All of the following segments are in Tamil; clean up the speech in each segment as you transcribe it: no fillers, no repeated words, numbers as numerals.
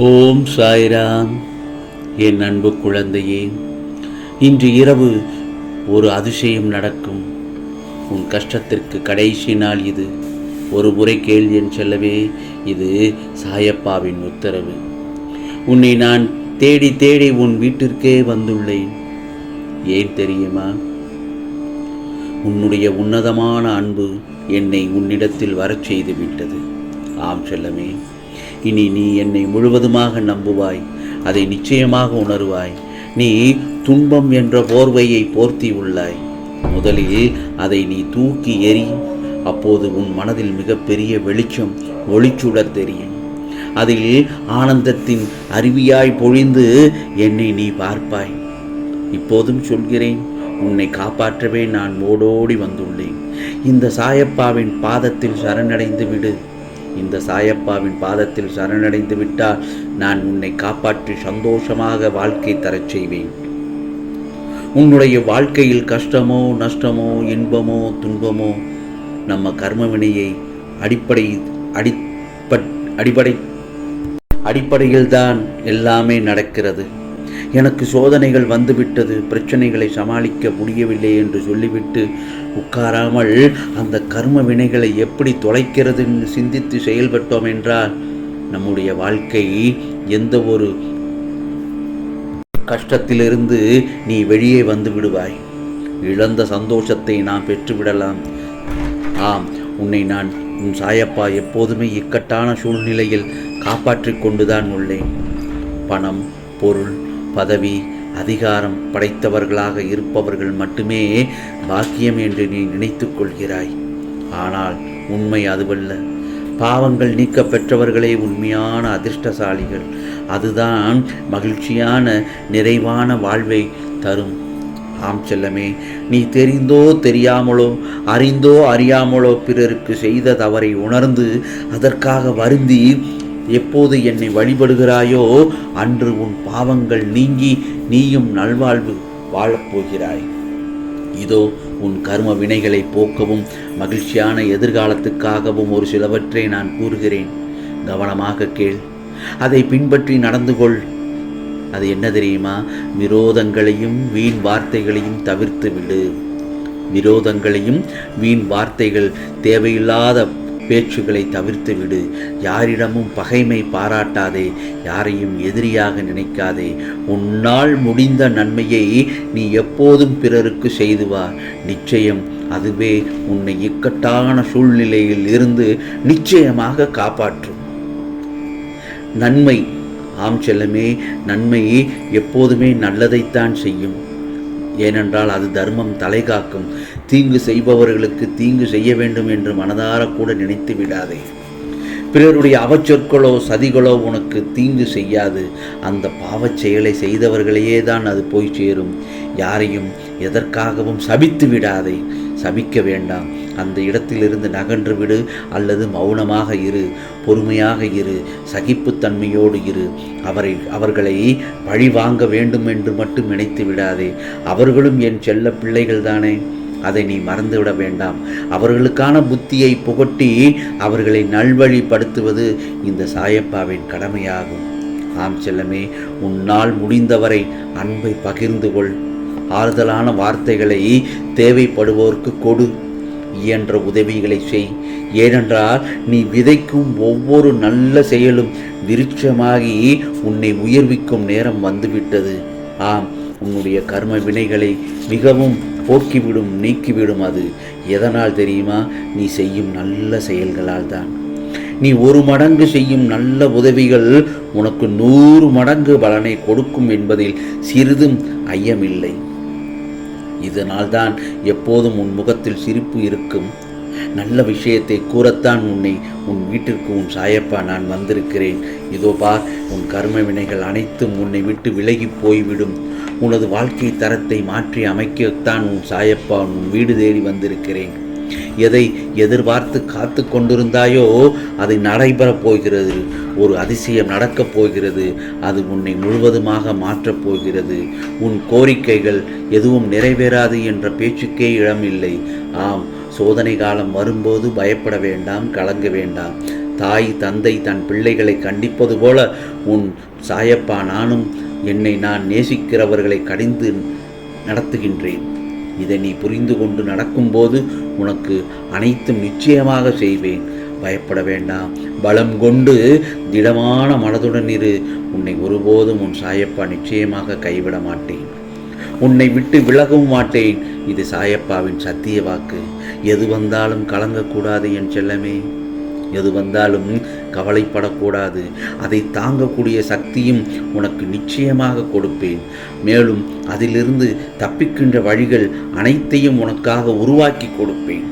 ஓம் சாய்ராம். என் அன்பு குழந்தையே, இன்று இரவு ஒரு அதிசயம் நடக்கும். உன் கஷ்டத்திற்கு கடைசி நாள் இது. ஒரு முறை கேள் என் செல்லவே, இது சாயப்பாவின் உத்தரவு. உன்னை நான் தேடி தேடி உன் வீட்டிற்கே வந்துள்ளேன். ஏன் தெரியுமா? உன்னுடைய உன்னதமான அன்பு என்னை உன்னிடத்தில் வரச் செய்து விட்டது. ஆம் செல்லமே, இனி நீ என்னை முழுவதுமாக நம்புவாய். அதை நிச்சயமாக உணர்வாய். நீ துன்பம் என்ற போர்வையை போர்த்தி உள்ளாய். முதலில் அதை நீ தூக்கி எறி. அப்போது உன் மனதில் மிகப்பெரிய வெளிச்சம் ஒளிச்சுடத் தெரியும். அதில் ஆனந்தத்தின் அருவியாய் பொழிந்து என்னை நீ பார்ப்பாய். இப்போதும் சொல்கிறேன், உன்னை காப்பாற்றவே நான் ஓடோடி வந்துள்ளேன். இந்த சாயப்பாவின் பாதத்தில் சரணடைந்து விடு. இந்த சாயப்பாவின் பாதத்தில் சரணடைந்து விட்டால் நான் உன்னை காப்பாற்றி சந்தோஷமாக வாழ்க்கை தரச் செய்வேன். உன்னுடைய வாழ்க்கையில் கஷ்டமோ நஷ்டமோ இன்பமோ துன்பமோ நம்ம கர்மவினையை அடிப்படையில்தான் எல்லாமே நடக்கிறது. எனக்கு சோதனைகள் வந்துவிட்டது, பிரச்சனைகளை சமாளிக்க முடியவில்லை என்று சொல்லிவிட்டு உட்காராமல் அந்த கர்ம வினைகளை எப்படி தொலைக்கிறது என்று சிந்தித்து செயல்பட்டோம் என்றால் நம்முடைய வாழ்க்கை எந்த ஒரு கஷ்டத்திலிருந்து நீ வெளியே வந்து விடுவாய். இழந்த சந்தோஷத்தை நாம் பெற்றுவிடலாம். ஆம், உன்னை நான் உன் சாயப்பா எப்போதுமே இக்கட்டான சூழ்நிலையில் காப்பாற்றிக் கொண்டுதான் உள்ளேன். பணம், பொருள், பதவி, அதிகாரம் படைத்தவர்களாக இருப்பவர்கள் மட்டுமே பாக்கியம் என்று நீ நினைத்துக் கொள்கிறாய். ஆனால் உண்மை அதுவல்ல. பாவங்கள் நீக்க பெற்றவர்களே உண்மையான அதிர்ஷ்டசாலிகள். அதுதான் மகிழ்ச்சியான நிறைவான வாழ்வை தரும். ஆம் செல்லமே, நீ தெரிந்தோ தெரியாமலோ அறிந்தோ அறியாமலோ பிறருக்கு செய்த தவறை உணர்ந்து அதற்காக வருந்தி எப்போது என்னை வழிபடுகிறாயோ அன்று உன் பாவங்கள் நீங்கி நீயும் நல்வாழ்வு வாழப்போகிறாய். இதோ உன் கர்ம வினைகளை போக்கவும் மகிழ்ச்சியான எதிர்காலத்துக்காகவும் ஒரு சிலவற்றை நான் கூறுகிறேன். கவனமாக கேள், அதை பின்பற்றி நடந்து கொள். அது என்ன தெரியுமா? விரோதங்களையும் வீண் வார்த்தைகளையும் தவிர்த்து விடு. விரோதங்களையும் வீண் வார்த்தைகள், தேவையில்லாத பேச்சுகளை தவிர்த்து விடு. யாரிடமும் பகைமை பாராட்டாதே. யாரையும் எதிரியாக நினைக்காதே. உன்னால் முடிந்த நன்மையை நீ எப்போதும் பிறருக்கு செய்து வா. நிச்சயம் அதுவே உன்னை இக்கட்டான சூழ்நிலையில் இருந்து நிச்சயமாக காப்பாற்றும். நன்மை, ஆம் செல்லமே, நன்மை எப்போதுமே நல்லதைத்தான் செய்யும். ஏனென்றால் அது தர்மம் தலை காக்கும். தீங்கு செய்பவர்களுக்கு தீங்கு செய்ய வேண்டும் என்று மனதார கூட நினைத்து விடாதே. பிறருடைய அவச்சொற்களோ சதிகளோ உனக்கு தீங்கு செய்யாது. அந்த பாவச் செயலை செய்தவர்களையே தான் அது போய் சேரும். யாரையும் எதற்காகவும் சபித்து விடாதே. சபிக்க வேண்டாம். அந்த இடத்திலிருந்து நகன்று விடு, அல்லது மௌனமாக இரு, பொறுமையாக இரு, சகிப்புத்தன்மையோடு இரு. அவர்களை பழி வாங்க வேண்டும் என்று மட்டும் நினைத்து விடாதே. அவர்களும் என் செல்ல பிள்ளைகள் தானே, அதை நீ மறந்துவிட வேண்டாம். அவர்களுக்கான புத்தியை புகட்டி அவர்களை நல்வழிப்படுத்துவது இந்த சாயப்பாவின் கடமையாகும். ஆம் செல்லமே, உன்னால் முடிந்தவரை அன்பை பகிர்ந்து கொள். ஆறுதலான வார்த்தைகளை தேவைப்படுவோருக்கு கொடு. இயன்ற உதவிகளை செய். ஏனென்றால் நீ விதைக்கும் ஒவ்வொரு நல்ல செயலும் விருட்சமாகி உன்னை உயர்விக்கும் நேரம் வந்துவிட்டது. ஆம், உன்னுடைய கர்ம வினைகளை மிகவும் போக்கிவிடும், நீக்கிவிடும். அது எதனால் தெரியுமா? நீ செய்யும் நல்ல செயல்களால் தான். நீ 1 மடங்கு செய்யும் நல்ல உதவிகள் உனக்கு 100 மடங்கு பலனை கொடுக்கும் என்பதில் சிறிதும் ஐயமில்லை. இதனால் தான் எப்போதும் உன் முகத்தில் சிரிப்பு இருக்கும். நல்ல விஷயத்தை கூறத்தான் உன் வீட்டிற்கு உன் சாயப்பா நான் வந்திருக்கிறேன். இதோ பார், உன் கர்ம வினைகள் அனைத்தும் உன்னை விட்டு விலகி போய்விடும். உனது வாழ்க்கை தரத்தை மாற்றி அமைக்கத்தான் உன் சாயப்பா உன் வீடு தேடி வந்திருக்கிறேன். எதை எதிர்பார்த்து காத்து கொண்டிருந்தாயோ அது நடைபெறப் போகிறது. ஒரு அதிசயம் நடக்கப் போகிறது. அது உன்னை முழுவதுமாக மாற்றப் போகிறது. உன் கோரிக்கைகள் எதுவும் நிறைவேறாது என்ற பேச்சுக்கே இடமில்லை. ஆம், சோதனை காலம் வரும்போது பயப்பட வேண்டாம், கலங்க வேண்டாம். தாய் தந்தை தன் பிள்ளைகளை கண்டிப்பது போல உன் சாயப்பா நானும் என்னை நான் நேசிக்கிறவர்களை கடிந்து நடத்துகின்றேன். இதை நீ புரிந்து கொண்டு நடக்கும்போது உனக்கு அனைத்தும் நிச்சயமாக செய்வேன். பயப்பட வேண்டாம். பலம் கொண்டு திடமான மனதுடன் இரு. உன்னை ஒருபோதும் உன் சாயப்பா நிச்சயமாக கைவிட மாட்டேன். உன்னை விட்டு விலகவும் மாட்டேன். இது சாயப்பாவின் சத்திய வாக்கு. எது வந்தாலும் கலங்கக்கூடாது என் செல்லமே. எது வந்தாலும் கவலைப்படக்கூடாது. அதை தாங்கக்கூடிய சக்தியும் உனக்கு நிச்சயமாக கொடுப்பேன். மேலும் அதிலிருந்து தப்பிக்கின்ற வழிகள் அனைத்தையும் உனக்காக உருவாக்கி கொடுப்பேன்.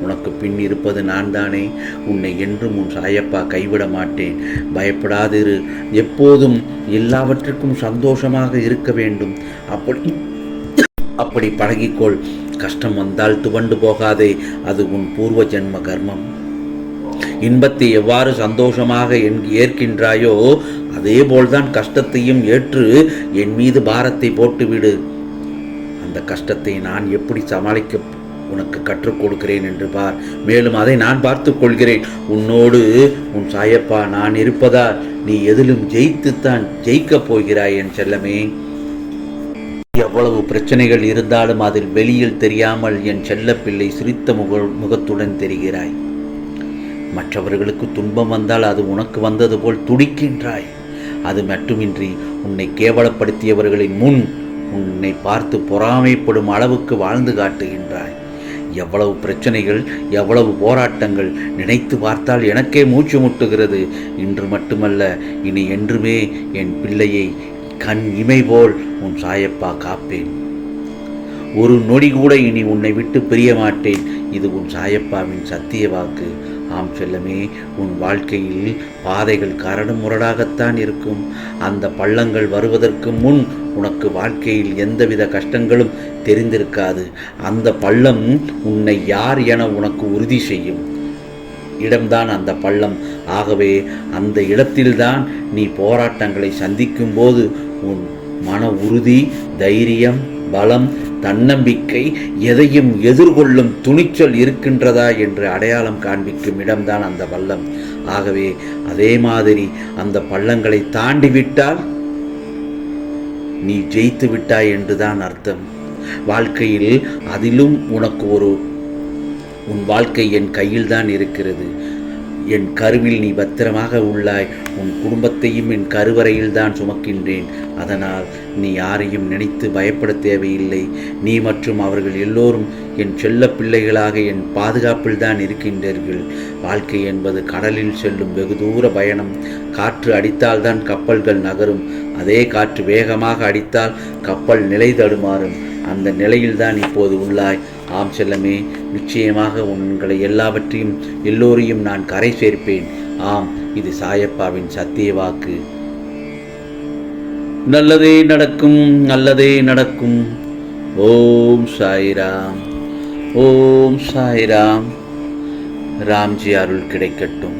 உனக்கு பின் இருப்பது நான் தானே. உன்னை என்றும் உன் சாயப்பா கைவிட மாட்டேன். பயப்படாதிரு. எப்போதும் எல்லாவற்றுக்கும் சந்தோஷமாக இருக்க வேண்டும். அப்படி பழகிக்கொள். கஷ்டம் வந்தால் துவண்டு போகாதே. அது உன் பூர்வ ஜென்ம கர்மம். இன்பத்தை எவ்வாறு சந்தோஷமாக ஏற்கின்றாயோ அதே போல்தான் கஷ்டத்தையும் ஏற்று என் மீது பாரத்தை போட்டுவிடு. அந்த கஷ்டத்தை நான் எப்படி சமாளிக்க உனக்கு கற்றுக் கொடுக்கிறேன் என்று பார். மேலும் அதை நான் பார்த்து கொள்கிறேன். உன்னோடு உன் சாயப்பா நான் இருப்பதால் நீ எதிலும் ஜெயிக்கப் போகிறாய் என் செல்லமே. எவ்வளவு பிரச்சனைகள் இருந்தாலும் அதில் வெளியில் தெரியாமல் என் செல்லப்பிள்ளை சிரித்த முகத்துடன் தெரிகிறாய். மற்றவர்களுக்கு துன்பம் வந்தால் அது உனக்கு வந்தது போல் துடிக்கின்றாய். அது மட்டுமின்றி உன்னை கேவலப்படுத்தியவர்களின் முன் உன்னை பார்த்து பொறாமைப்படும் அளவுக்கு வாழ்ந்து காட்டுகின்றாய். எவ்வளவு பிரச்சனைகள், எவ்வளவு போராட்டங்கள் நினைத்து பார்த்தால் எனக்கே மூச்சு முட்டுகிறது. இன்று மட்டுமல்ல, இனி என்றுமே என் பிள்ளையை கண் இமை போல் உன் சாயப்பா காப்பேன். ஒரு நொடி கூட இனி உன்னை விட்டு பிரிய மாட்டேன். இது உன் சாயப்பாவின் சத்திய வாக்கு. ஆம் செல்லமே, உன் வாழ்க்கையில் பாதைகள் கரடு முரடாகத்தான் இருக்கும். அந்த பள்ளங்கள் வருவதற்கு முன் உனக்கு வாழ்க்கையில் எந்தவித கஷ்டங்களும் தெரிந்திருக்காது. அந்த பள்ளம் உன்னை யார் என உனக்கு உறுதி செய்யும் இடம்தான் அந்த பள்ளம். ஆகவே அந்த இடத்தில்தான் நீ போராட்டங்களை சந்திக்கும் போது உன் மன உறுதி, தைரியம், பலம், தன்னம்பிக்கை, எதையும் எதிர்கொள்ளும் துணிச்சல் இருக்கின்றதா என்று அடையாளம் காண்பிக்கும் இடம்தான் அந்த பள்ளம். ஆகவே அதே மாதிரி அந்த பள்ளங்களை தாண்டி விட்டால் நீ ஜெயித்து விட்டாய் என்றுதான் அர்த்தம். வாழ்க்கையில் அதிலும் உனக்கு உன் வாழ்க்கை என் கையில்தான் இருக்கிறது. என் கருவில் நீ பத்திரமாக உள்ளாய். உன் குடும்பத்தையும் என் கருவறையில் தான் சுமக்கின்றேன். அதனால் நீ யாரையும் நினைத்து பயப்பட தேவையில்லை. நீ மற்றும் அவர்கள் எல்லோரும் என் செல்ல பிள்ளைகளாக என் பாதுகாப்பில் தான் இருக்கின்றீர்கள். வாழ்க்கை என்பது கடலில் செல்லும் வெகு தூர பயணம். காற்று அடித்தால்தான் கப்பல்கள் நகரும். அதே காற்று வேகமாக அடித்தால் கப்பல் நிலை தடுமாறும். அந்த நிலையில்தான் இப்போது உள்ளாய். ஆம் செல்லமே, நிச்சயமாக உங்களை எல்லோரையும் நான் கரை சேர்ப்பேன். ஆம், இது சாயப்பாவின் சத்திய வாக்கு. நல்லதே நடக்கும், நல்லதே நடக்கும். ஓம் சாய்ராம், ஓம் சாய்ராம். ராம்ஜி அருள் கிடைக்கட்டும்.